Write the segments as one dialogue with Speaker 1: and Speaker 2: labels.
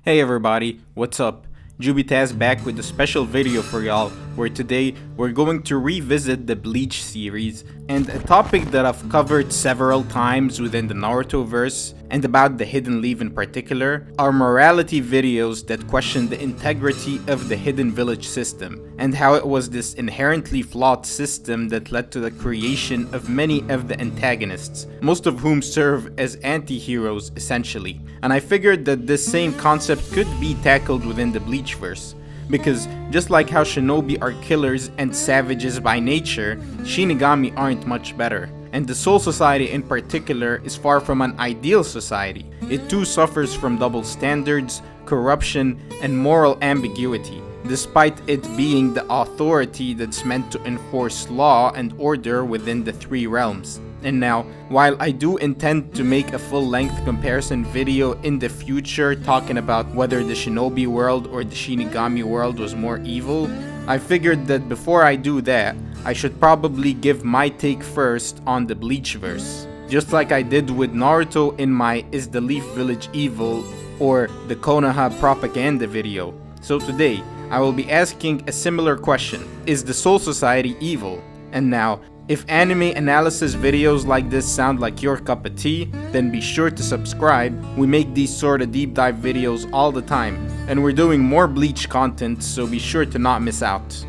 Speaker 1: Hey everybody, what's up? Jubitaz back with a special video for y'all, where today we're going to revisit the Bleach series and a topic that I've covered several times within the Naruto verse and about the Hidden Leaf in particular are morality videos that question the integrity of the Hidden Village system and how it was this inherently flawed system that led to the creation of many of the antagonists, most of whom serve as anti-heroes essentially. And I figured that this same concept could be tackled within the Bleach verse. Because just like how shinobi are killers and savages by nature, shinigami aren't much better. And the Soul Society in particular is far from an ideal society. It too suffers from double standards, corruption, and moral ambiguity, despite it being the authority that's meant to enforce law and order within the three realms. And now, while I do intend to make a full-length comparison video in the future talking about whether the shinobi world or the shinigami world was more evil, I figured that before I do that, I should probably give my take first on the Bleach verse. Just like I did with Naruto in my Is the Leaf Village Evil or the Konoha propaganda video. So today, I will be asking a similar question: is the Soul Society evil? And now, if anime analysis videos like this sound like your cup of tea, then be sure to subscribe. We make these sorta deep dive videos all the time, and we're doing more Bleach content, so be sure to not miss out.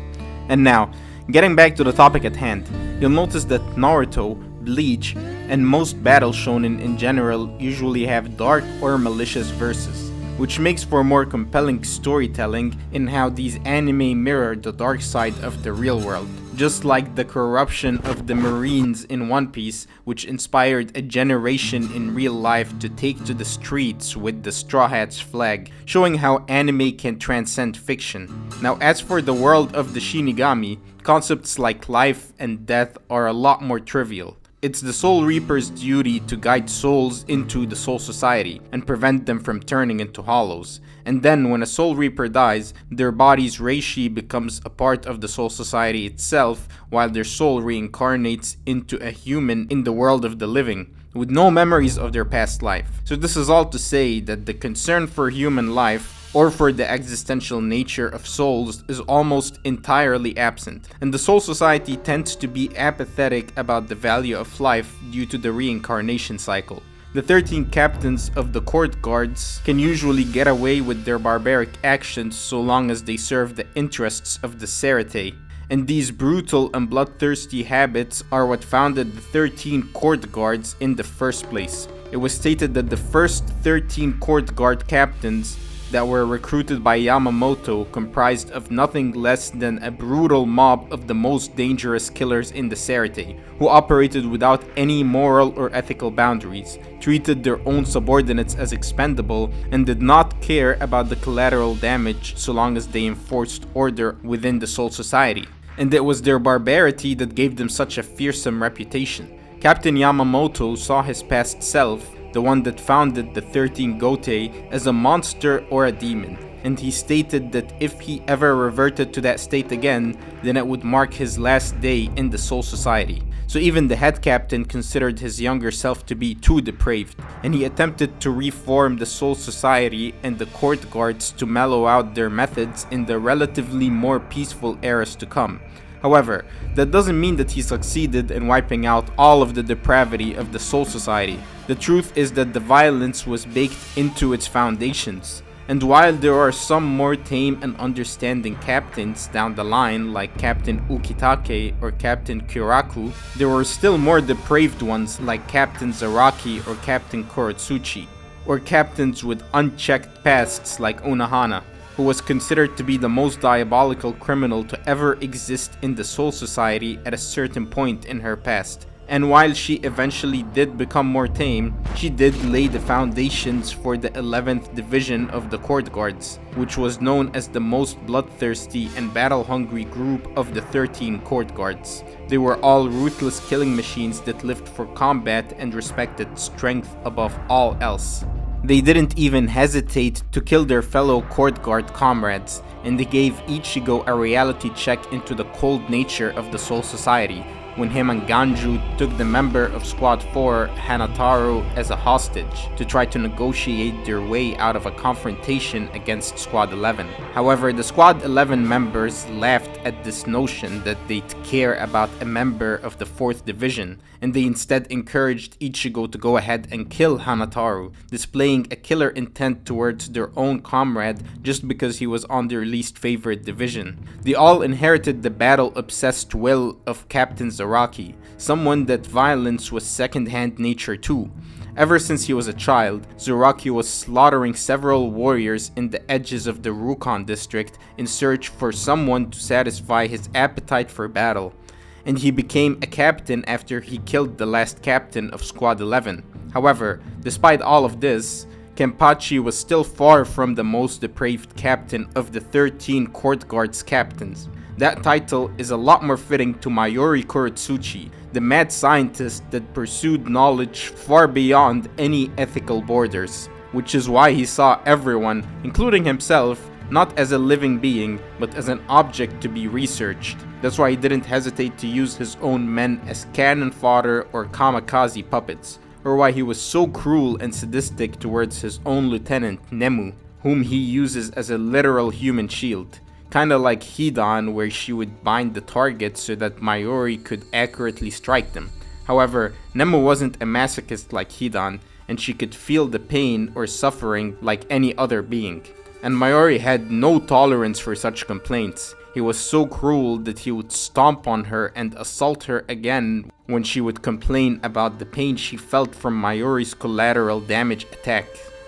Speaker 1: And now, getting back to the topic at hand, you'll notice that Naruto, Bleach, and most battle shonen in general usually have dark or malicious verses, which makes for more compelling storytelling in how these anime mirror the dark side of the real world. Just like the corruption of the Marines in One Piece, which inspired a generation in real life to take to the streets with the Straw Hats flag, showing how anime can transcend fiction. Now, as for the world of the Shinigami, concepts like life and death are a lot more trivial. It's the Soul Reaper's duty to guide souls into the Soul Society and prevent them from turning into hollows. And then when a Soul Reaper dies, their body's reishi becomes a part of the Soul Society itself, while their soul reincarnates into a human in the world of the living, with no memories of their past life. So this is all to say that the concern for human life or for the existential nature of souls is almost entirely absent, and the Soul Society tends to be apathetic about the value of life due to the reincarnation cycle. The 13 captains of the court guards can usually get away with their barbaric actions so long as they serve the interests of the Cerete, and these brutal and bloodthirsty habits are what founded the 13 court guards in the first place. It was stated that the first 13 court guard captains that were recruited by Yamamoto comprised of nothing less than a brutal mob of the most dangerous killers in the Cerete, who operated without any moral or ethical boundaries, treated their own subordinates as expendable, and did not care about the collateral damage so long as they enforced order within the Soul Society. And it was their barbarity that gave them such a fearsome reputation. Captain Yamamoto saw his past self, the one that founded the 13 Gotei, as a monster or a demon, and he stated that if he ever reverted to that state again, then it would mark his last day in the Soul Society. So even the head captain considered his younger self to be too depraved, and he attempted to reform the Soul Society and the court guards to mellow out their methods in the relatively more peaceful eras to come. However, that doesn't mean that he succeeded in wiping out all of the depravity of the Soul Society. The truth is that the violence was baked into its foundations. And while there are some more tame and understanding captains down the line like Captain Ukitake or Captain Kyoraku, there were still more depraved ones like Captain Zaraki or Captain Kurotsuchi, or captains with unchecked pasts like Unohana, who was considered to be the most diabolical criminal to ever exist in the Soul Society at a certain point in her past. And while she eventually did become more tame, she did lay the foundations for the 11th Division of the Court Guards, which was known as the most bloodthirsty and battle-hungry group of the 13 Court Guards. They were all ruthless killing machines that lived for combat and respected strength above all else. They didn't even hesitate to kill their fellow court guard comrades, and they gave Ichigo a reality check into the cold nature of the Soul Society, when him and Ganju took the member of Squad 4, Hanataru, as a hostage to try to negotiate their way out of a confrontation against Squad 11. However, the Squad 11 members laughed at this notion that they'd care about a member of the 4th Division, and they instead encouraged Ichigo to go ahead and kill Hanataru, displaying a killer intent towards their own comrade just because he was on their least favorite division. They all inherited the battle-obsessed will of Captain Zaraki, someone that violence was second-hand nature too. Ever since he was a child, Zaraki was slaughtering several warriors in the edges of the Rukon district in search for someone to satisfy his appetite for battle. And he became a captain after he killed the last captain of Squad 11. However, despite all of this, Kenpachi was still far from the most depraved captain of the 13 court guards captains. That title is a lot more fitting to Mayuri Kurotsuchi, the mad scientist that pursued knowledge far beyond any ethical borders, which is why he saw everyone, including himself, not as a living being, but as an object to be researched. That's why he didn't hesitate to use his own men as cannon fodder or kamikaze puppets, or why he was so cruel and sadistic towards his own lieutenant, Nemu, whom he uses as a literal human shield. Kinda like Hidan, where she would bind the targets so that Mayuri could accurately strike them. However, Nemu wasn't a masochist like Hidan, and she could feel the pain or suffering like any other being. And Mayuri had no tolerance for such complaints. He was so cruel that he would stomp on her and assault her again when she would complain about the pain she felt from Mayuri's collateral damage attack.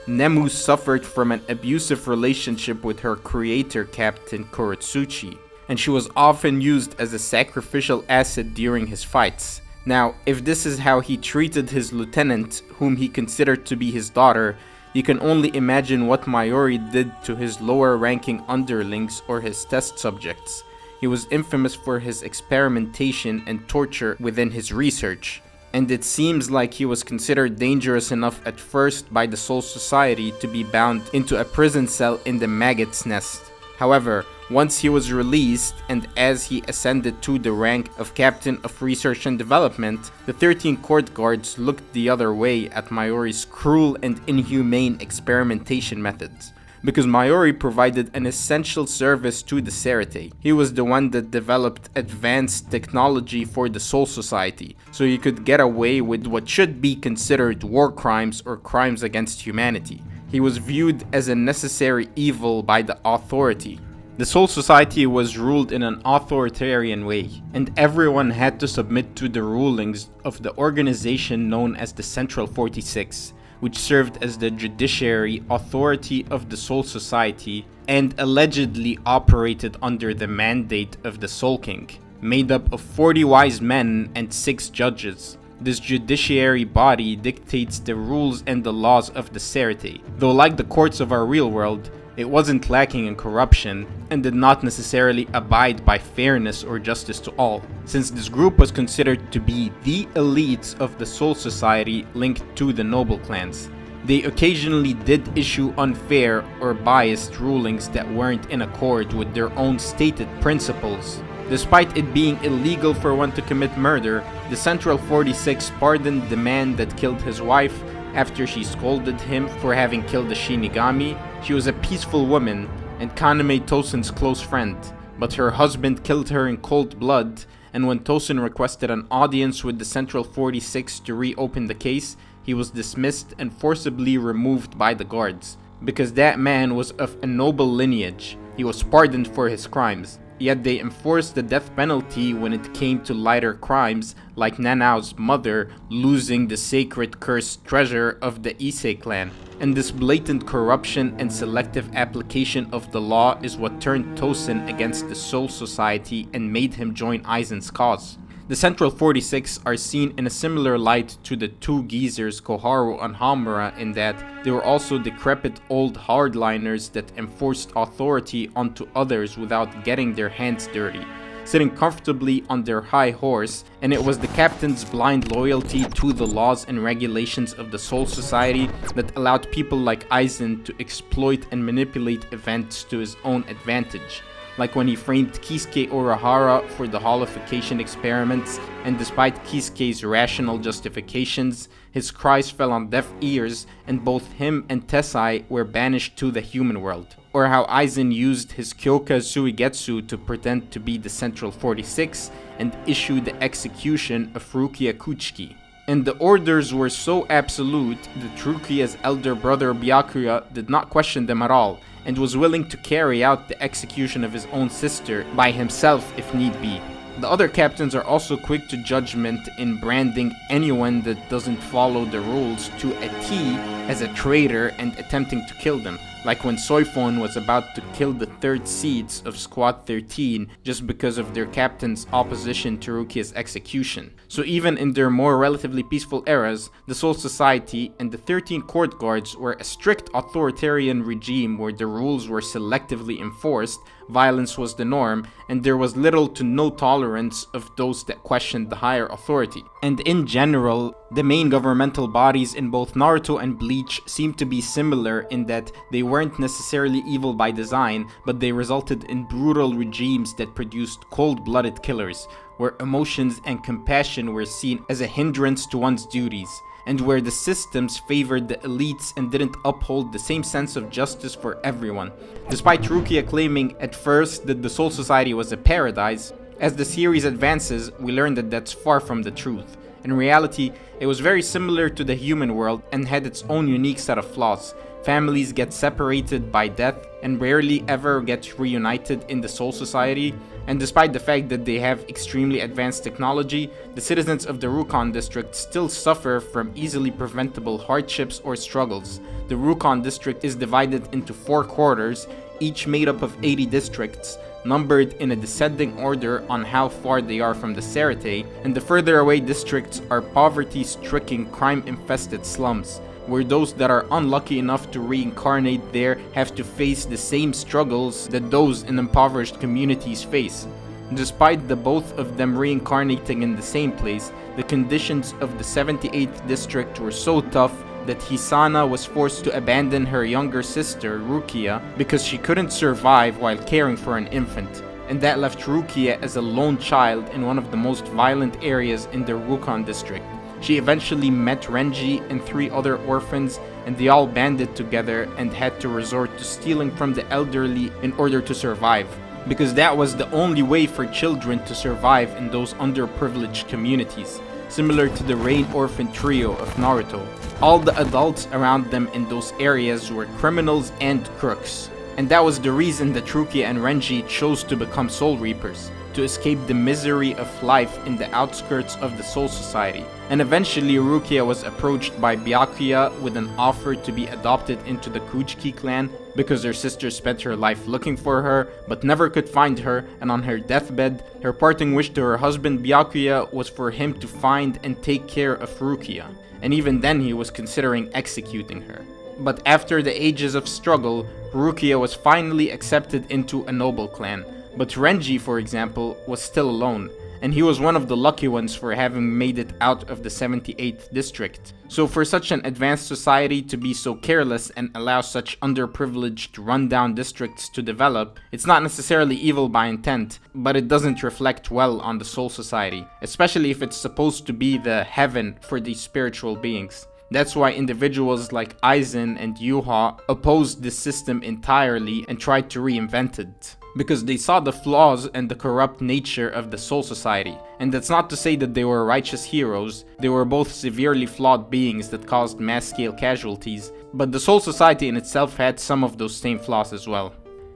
Speaker 1: Nemu suffered from an abusive relationship with her creator Captain Kurotsuchi, and she was often used as a sacrificial asset during his fights. Now, if this is how he treated his lieutenant, whom he considered to be his daughter, you can only imagine what Mayuri did to his lower-ranking underlings or his test subjects. He was infamous for his experimentation and torture within his research, and it seems like he was considered dangerous enough at first by the Soul Society to be bound into a prison cell in the Maggot's Nest. However, once he was released, and as he ascended to the rank of Captain of Research and Development, the 13 court guards looked the other way at Mayuri's cruel and inhumane experimentation methods. Because Mayuri provided an essential service to the Cerete. He was the one that developed advanced technology for the Soul Society, so he could get away with what should be considered war crimes or crimes against humanity. He was viewed as a necessary evil by the authority. The Soul Society was ruled in an authoritarian way, and everyone had to submit to the rulings of the organization known as the Central 46, which served as the judiciary authority of the Soul Society and allegedly operated under the mandate of the Soul King, made up of 40 wise men and 6 judges. This judiciary body dictates the rules and the laws of the Cerete, though like the courts of our real world, it wasn't lacking in corruption and did not necessarily abide by fairness or justice to all, since this group was considered to be the elites of the Soul Society linked to the noble clans. They occasionally did issue unfair or biased rulings that weren't in accord with their own stated principles. Despite it being illegal for one to commit murder, the Central 46 pardoned the man that killed his wife after she scolded him for having killed the Shinigami. She was a peaceful woman and Kaname Tosen's close friend, but her husband killed her in cold blood, and when Tosen requested an audience with the Central 46 to reopen the case, he was dismissed and forcibly removed by the guards. Because that man was of a noble lineage, he was pardoned for his crimes. Yet they enforced the death penalty when it came to lighter crimes, like Nanao's mother losing the sacred cursed treasure of the Issei clan. And this blatant corruption and selective application of the law is what turned Tosen against the Soul Society and made him join Aizen's cause. The Central 46 are seen in a similar light to the two geezers Koharu and Hamura in that they were also decrepit old hardliners that enforced authority onto others without getting their hands dirty, sitting comfortably on their high horse, and it was the captain's blind loyalty to the laws and regulations of the Soul Society that allowed people like Aizen to exploit and manipulate events to his own advantage. like when he framed Kisuke Urahara for the holification experiments, and despite Kisuke's rational justifications, his cries fell on deaf ears and both him and Tessai were banished to the human world. Or how Aizen used his Kyoka Suigetsu to pretend to be the Central 46 and issue the execution of Rukia Kuchiki. And the orders were so absolute that Rukia's elder brother Byakuya did not question them at all, and was willing to carry out the execution of his own sister by himself if need be. The other captains are also quick to judgment in branding anyone that doesn't follow the rules to a T as a traitor and attempting to kill them, like when Soifon was about to kill the third seeds of Squad 13 just because of their captain's opposition to Rukia's execution. So even in their more relatively peaceful eras, the Soul Society and the 13 Court Guards were a strict authoritarian regime where the rules were selectively enforced, violence was the norm, and there was little to no tolerance of those that questioned the higher authority. And in general, the main governmental bodies in both Naruto and Bleach seem to be similar in that they weren't necessarily evil by design, but they resulted in brutal regimes that produced cold-blooded killers, where emotions and compassion were seen as a hindrance to one's duties, and where the systems favored the elites and didn't uphold the same sense of justice for everyone. Despite Rukia claiming at first that the Soul Society was a paradise, as the series advances, we learn that that's far from the truth. In reality, it was very similar to the human world and had its own unique set of flaws. Families get separated by death and rarely ever get reunited in the Soul Society, and despite the fact that they have extremely advanced technology, the citizens of the Rukon district still suffer from easily preventable hardships or struggles. The Rukon district is divided into 4 quarters, each made up of 80 districts, numbered in a descending order on how far they are from the Serite, and the further away districts are poverty-stricken, crime-infested slums, where those that are unlucky enough to reincarnate there have to face the same struggles that those in impoverished communities face. Despite the both of them reincarnating in the same place, the conditions of the 78th district were so tough that Hisana was forced to abandon her younger sister, Rukia, because she couldn't survive while caring for an infant, and that left Rukia as a lone child in one of the most violent areas in the Rukon district. She eventually met Renji and 3 other orphans, and they all banded together and had to resort to stealing from the elderly in order to survive, because that was the only way for children to survive in those underprivileged communities. Similar to the Rain Orphan trio of Naruto, all the adults around them in those areas were criminals and crooks. And that was the reason that Rukia and Renji chose to become Soul Reapers, to escape the misery of life in the outskirts of the Soul Society. And eventually Rukia was approached by Byakuya with an offer to be adopted into the Kuchiki clan because her sister spent her life looking for her but never could find her, and on her deathbed, her parting wish to her husband Byakuya was for him to find and take care of Rukia. And even then he was considering executing her. But after the ages of struggle, Rukia was finally accepted into a noble clan. But Renji, for example, was still alone, and he was one of the lucky ones for having made it out of the 78th district. So for such an advanced society to be so careless and allow such underprivileged, rundown districts to develop, it's not necessarily evil by intent, but it doesn't reflect well on the Soul Society, especially if it's supposed to be the heaven for these spiritual beings. That's why individuals like Aizen and Yuha opposed this system entirely and tried to reinvent it, because they saw the flaws and the corrupt nature of the Soul Society. And that's not to say that they were righteous heroes, they were both severely flawed beings that caused mass-scale casualties, but the Soul Society in itself had some of those same flaws as well.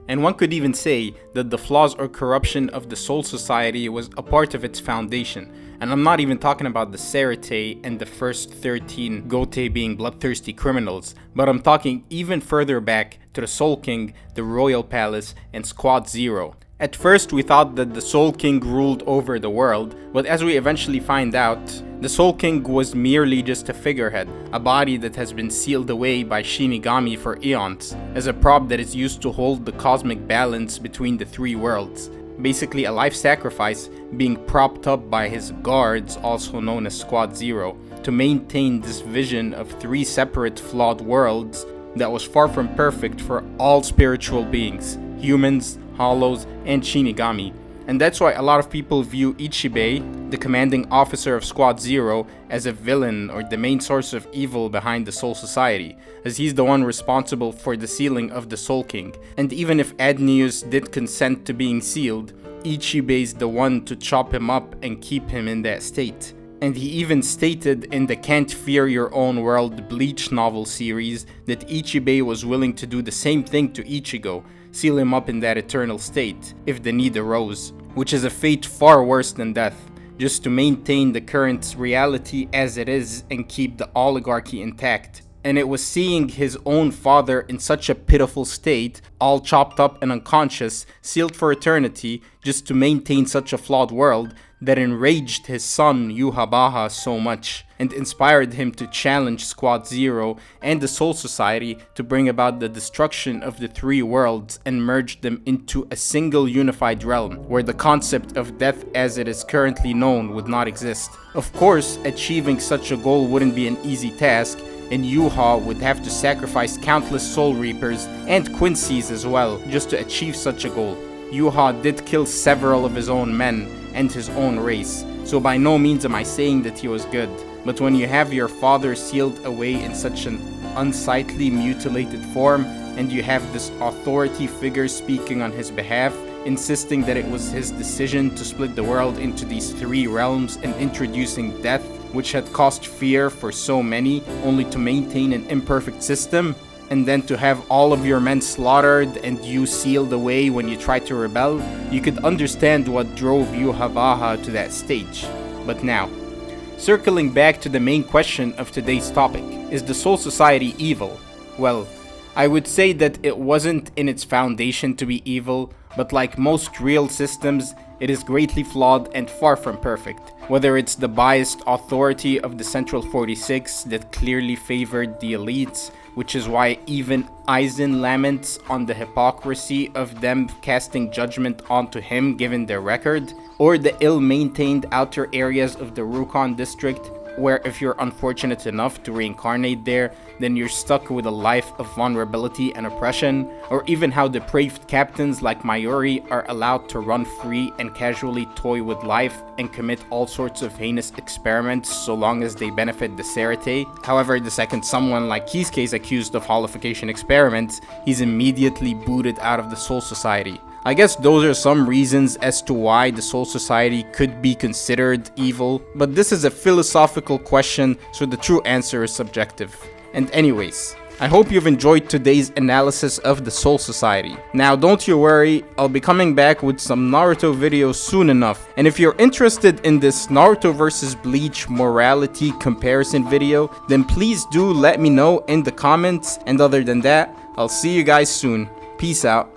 Speaker 1: And one could even say that the flaws or corruption of the Soul Society was a part of its foundation. And I'm not even talking about the Serite and the first 13 Gotei being bloodthirsty criminals, but I'm talking even further back to the Soul King, the Royal Palace, and Squad Zero. At first we thought that the Soul King ruled over the world, but as we eventually find out, the Soul King was merely just a figurehead, a body that has been sealed away by Shinigami for eons, as a prop that is used to hold the cosmic balance between the 3 worlds. Basically a life sacrifice being propped up by his guards, also known as Squad Zero, to maintain this vision of 3 separate flawed worlds that was far from perfect for all spiritual beings, humans, hollows, and Shinigami. And that's why a lot of people view Ichibei, the commanding officer of Squad Zero, as a villain or the main source of evil behind the Soul Society, as he's the one responsible for the sealing of the Soul King. And even if Adneus did consent to being sealed, Ichibei's the one to chop him up and keep him in that state. And he even stated in the Can't Fear Your Own World Bleach novel series that Ichibei was willing to do the same thing to Ichigo, seal him up in that eternal state, if the need arose, which is a fate far worse than death, just to maintain the current reality as it is and keep the oligarchy intact. And it was seeing his own father in such a pitiful state, all chopped up and unconscious, sealed for eternity, just to maintain such a flawed world, that enraged his son Yhwach so much, and inspired him to challenge Squad Zero and the Soul Society to bring about the destruction of the three worlds and merge them into a single unified realm, where the concept of death as it is currently known would not exist. Of course, achieving such a goal wouldn't be an easy task, and Yhwach would have to sacrifice countless Soul Reapers and Quincy's as well, just to achieve such a goal. Yhwach did kill several of his own men and his own race, so by no means am I saying that he was good. But when you have your father sealed away in such an unsightly, mutilated form, and you have this authority figure speaking on his behalf, insisting that it was his decision to split the world into these three realms and introducing death, which had caused fear for so many, only to maintain an imperfect system, and then to have all of your men slaughtered and you sealed away when you tried to rebel, you could understand what drove Yhwach to that stage. But now, circling back to the main question of today's topic, is the Soul Society evil? Well, I would say that it wasn't in its foundation to be evil, but like most real systems, it is greatly flawed and far from perfect. Whether it's the biased authority of the Central 46 that clearly favored the elites, which is why even Aizen laments on the hypocrisy of them casting judgment onto him given their record, or the ill-maintained outer areas of the Rukon district, where if you're unfortunate enough to reincarnate there, then you're stuck with a life of vulnerability and oppression, or even how depraved captains like Mayuri are allowed to run free and casually toy with life and commit all sorts of heinous experiments so long as they benefit the Serite. However, the second someone like Kisuke is accused of holification experiments, he's immediately booted out of the Soul Society. I guess those are some reasons as to why the Soul Society could be considered evil, but this is a philosophical question, so the true answer is subjective. And anyways, I hope you've enjoyed today's analysis of the Soul Society. Now don't you worry, I'll be coming back with some Naruto videos soon enough. And if you're interested in this Naruto vs Bleach morality comparison video, then please do let me know in the comments. And other than that, I'll see you guys soon. Peace out.